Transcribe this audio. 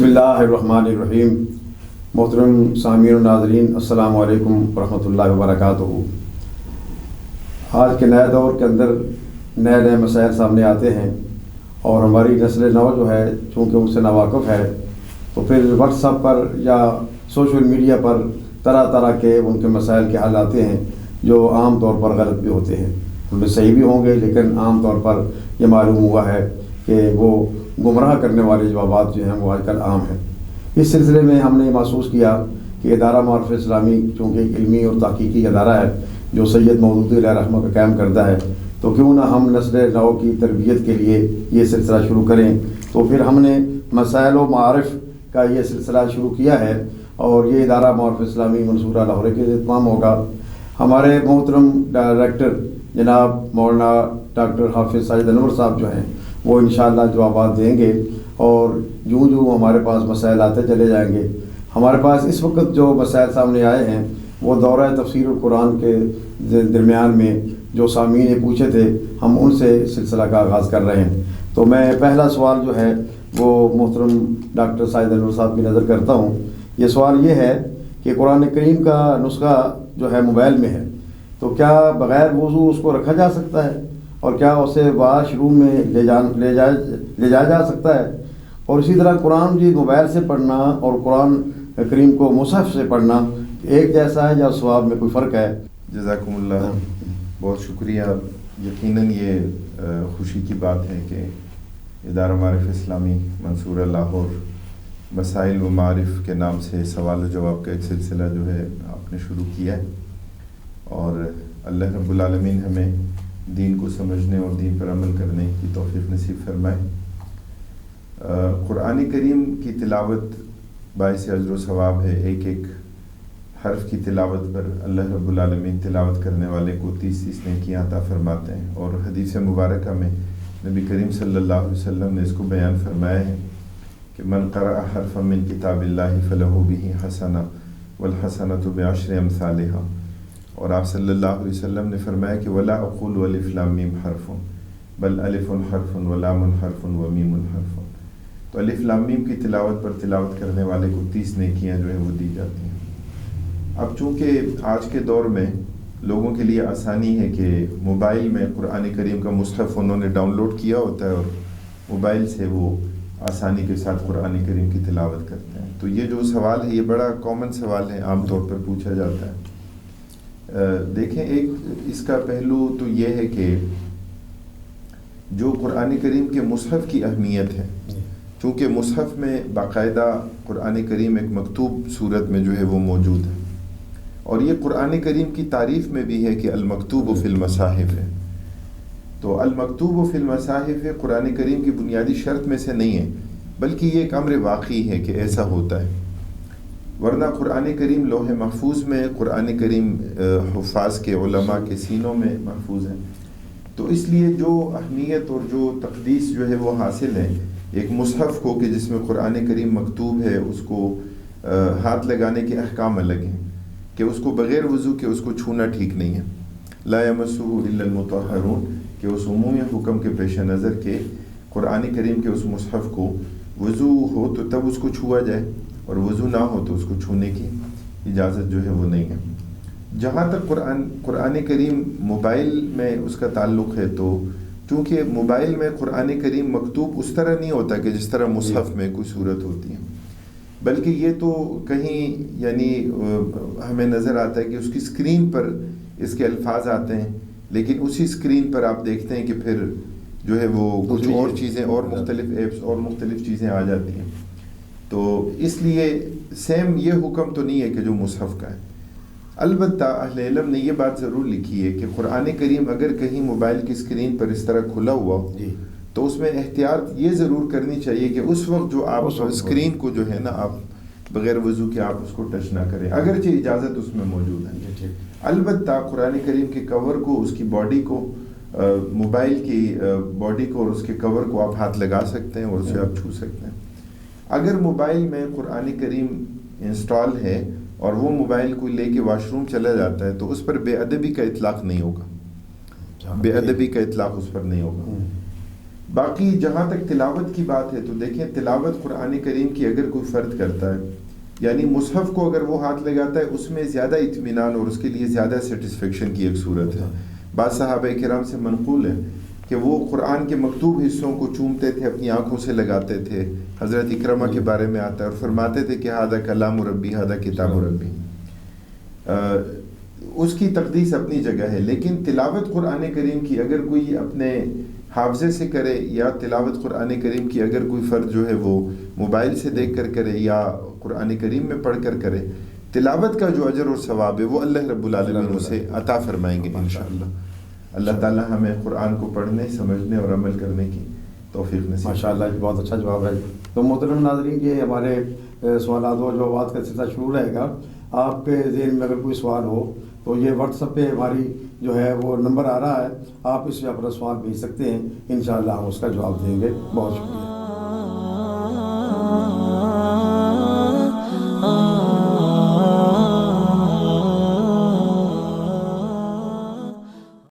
बिस्मिल्लाहिर्रहमानिर्रहीम। मोहतरम सामीन और नाज़रीन, अस्सलाम वालेकुम रहमतुल्लाहि व बरकातुहू। आज के नए दौर के अंदर नए नए मसाइल सामने आते हैं और हमारी नस्ल नौ जो है चूँकि उनसे नावाकिफ़ है, तो फिर व्हाट्सएप पर या सोशल मीडिया पर तरह तरह के उनके मसाइल के हल आते हैं जो आम तौर पर गलत भी होते हैं। उनमें सही भी होंगे, लेकिन आम तौर पर यह मालूम हुआ है कि वो गुमराह करने वाले जवाबात जो हैं वो आजकल आम हैं। इस सिलसिले में हमने महसूस किया कि इदारा मारिफ़ इस्लामी चूँकि एक इल्मी और तहक़ीक़ी अदारा है जो सैयद मौदूदी अलैहि रहमह का क़याम करता है, तो क्यों ना हम नस्ल नौ की तरबियत के लिए ये सिलसिला शुरू करें। तो फिर हमने मसाइल व मारिफ़ का ये सिलसिला शुरू किया है और ये इदारा मारिफ़ इस्लामी मंसूरा लाहौर के इत्माम होगा। हमारे मोहतरम डायरेक्टर जनाब मौलाना डॉक्टर हाफिज़ साजिद अनवर साहब जो हैं वो इंशाअल्लाह जवाब देंगे और यूँ यूँ हमारे पास मसाइल आते चले जाएंगे। हमारे पास इस वक्त जो मसाइल सामने आए हैं वो दौरा तफसीर कुरान के दरमियान में जो सामीन ने पूछे थे, हम उनसे सिलसिला का आगाज़ कर रहे हैं। तो मैं पहला सवाल जो है वो मोहतरम डॉक्टर साजिद अनवर साहब की नज़र करता हूँ। ये सवाल ये है कि कुरान करीम का नुस्खा जो है मोबाइल में है, तो क्या बग़ैर वज़ू उसको रखा जा सकता है और क्या उसे वाशरूम में ले जाया जा सकता है? और इसी तरह कुरान मजीद मोबाइल से पढ़ना और कुरान करीम को मुसहफ़ से पढ़ना एक जैसा है या सवाब में कोई फ़र्क है? जज़ाकुमुल्लाह, बहुत शुक्रिया। यकीनन ये खुशी की बात है कि इदारा मारिफ़ इस्लामी मंसूरा लाहौर मसाइल व मारिफ़ के नाम से सवाल व जवाब का एक सिलसिला जो है आपने शुरू किया है और अल्लाह रब्बुल आलमीन हमें दीन को समझने और दीन पर अमल करने की तौफ़ीक़ नसीब फरमाए। कुरान करीम की तिलावत बाइस अजर व सवाब है। एक एक हर्फ की तिलावत पर अल्लाह रब्बुल आलमीन तिलावत करने वाले को 30-30 नेकियां अता फरमाते हैं। और हदीस मुबारक में नबी करीम सल्लल्लाहु अलैहि वसल्लम ने इसको बयान फरमाया है कि मन क़रअ हर्फ़न मिन किताबिल्लाहि फ़लहु बिही हसना वल हसनतु बिअश्रि अम्सालिहा। और आप सल्लल्लाहु अलैहि वसल्लम ने फरमाया कि वला अक़ूलु अलिफ़ लाम मीम हर्फ़ुन बल अलिफ़ुन हर्फ़ुन व लामुन हर्फ़ुन व मीमुन हर्फ़ुन। तो अलिफ़ लाम मीम की तिलावत पर तिलावत करने वाले को 30 नेकियां जो है वो दी जाती हैं। अब चूँकि आज के दौर में लोगों के लिए आसानी है कि मोबाइल में कुरान करीम का मुसहफ़ उन्होंने डाउनलोड किया होता है और मोबाइल से वो आसानी के साथ कुरान करीम की तिलावत करते हैं। तो ये जो सवाल है ये बड़ा कॉमन सवाल है, आम तौर पर पूछा जाता है। देखें, एक इसका पहलू तो ये है कि जो कुरान करीम के मुसहफ़ की अहमियत है, चूँकि मुसहफ़ में बाकायदा कुरान करीम एक मकतूब सूरत में जो है वो मौजूद है और ये कुरान करीम की तारीफ़ में भी है कि अल-मकतूब फ़िल मसाहिफ़ है। तो अल-मकतूब फ़िल मसाहिफ़ कुरान करीम की बुनियादी शर्त में से नहीं है, बल्कि ये एक अम्र वाक़ई है कि ऐसा होता है। वरना कुरान करीम लौह महफूज में कुरान करीम हुफ़ाज़ के उलमा के सीनों में महफूज है। तो इसलिए जो अहमियत और जो तक़दीस जो है वो हासिल है एक मुसहफ़ को कि जिसमें कुरान करीम मकतूब है, उसको हाथ लगाने के अहकाम अलग हैं कि उसको बग़ैर वज़ू के उसको छूना ठीक नहीं है। ला यमस्सुहु इल्लल मुतहहरून कि उस उमूमी हुक्म के पेश नज़र के कुरान करीम के उस मुसहफ़ को वज़ू हो तो तब उसको छुआ जाए और वज़ू ना हो तो उसको छूने की इजाज़त जो है वो नहीं है। जहाँ तक कुरान करीम मोबाइल में उसका ताल्लुक़ है, तो चूँकि मोबाइल में कुरान करीम मकतूब उस तरह नहीं होता कि जिस तरह मुसहफ़ में कोई सूरत होती है, बल्कि ये तो कहीं यानी हमें नज़र आता है कि उसकी स्क्रीन पर इसके अल्फाज आते हैं, लेकिन उसी स्क्रीन पर आप देखते हैं कि फिर जो है वो कुछ और चीज़ें और मुख्तलिफ़ ऐप्स और मुख्तलिफ़ चीज़ें आ जाती हैं। तो इसलिए सेम ये हुक्म तो नहीं है कि जो मुसहफ़ का है। अलबत्ता अहले इल्म ने ये बात ज़रूर लिखी है कि कुरान करीम अगर कहीं मोबाइल की स्क्रीन पर इस तरह खुला हुआ हो तो उसमें एहतियात ये ज़रूर करनी चाहिए कि उस वक्त जो आप स्क्रीन को जो है ना आप बग़ैर वज़ू के आप उसको टच ना करें, अगरचे इजाज़त उसमें मौजूद है। अलबत्ता कुरान करीम के कवर को, उसकी बॉडी को, मोबाइल की बॉडी को और उसके कवर को आप हाथ लगा सकते हैं और उसे आप छू सकते हैं। अगर मोबाइल में कुरान करीम इंस्टॉल है और वो मोबाइल को लेके वाशरूम चला जाता है तो उस पर बेअदबी का इतलाक़ नहीं होगा, बेअदबी का इतलाक़ उस पर नहीं होगा। باقی جہاں تک تلاوت کی بات ہے تو دیکھیں تلاوت قرآن کریم کی اگر کوئی فرد کرتا ہے یعنی مصحف کو اگر وہ ہاتھ لگاتا ہے اس میں زیادہ اطمینان اور اس کے لیے زیادہ سیٹسفیکشن کی ایک صورت ہے. بعض صحابہ کرام سے منقول ہے کہ وہ قرآن کے مکتوب حصوں کو چومتے تھے, اپنی آنکھوں سے لگاتے تھے. حضرت اکرمہ کے بارے میں آتا ہے اور فرماتے تھے کہ ہذا کلام ربی ہذا کتاب ربی. اس کی تقدیس اپنی جگہ ہے, لیکن تلاوت قرآن کریم کی اگر کوئی اپنے حافظے سے کرے یا تلاوت قرآن کریم کی اگر کوئی فرد جو ہے وہ موبائل سے دیکھ کر کرے یا قرآن کریم میں پڑھ کر کرے, تلاوت کا جو اجر اور ثواب ہے وہ اللہ رب العالمین اسے عطا فرمائیں گے انشاءاللہ. اللہ تعالی ہمیں قرآن کو پڑھنے, سمجھنے اور عمل کرنے کی توفیق نصیب. ماشاءاللہ, بہت اچھا جواب ہے. تو محترم ناظرین, یہ ہمارے سوالات و جوابات کا سلسلہ شروع رہے گا. آپ کے ذہن میں اگر کوئی سوال ہو تو یہ واٹس ایپ پہ ہماری جو ہے وہ نمبر آ رہا ہے, آپ اس پہ اپنا سوال بھیج سکتے ہیں, انشاءاللہ ہم اس کا جواب دیں گے. بہت شکریہ.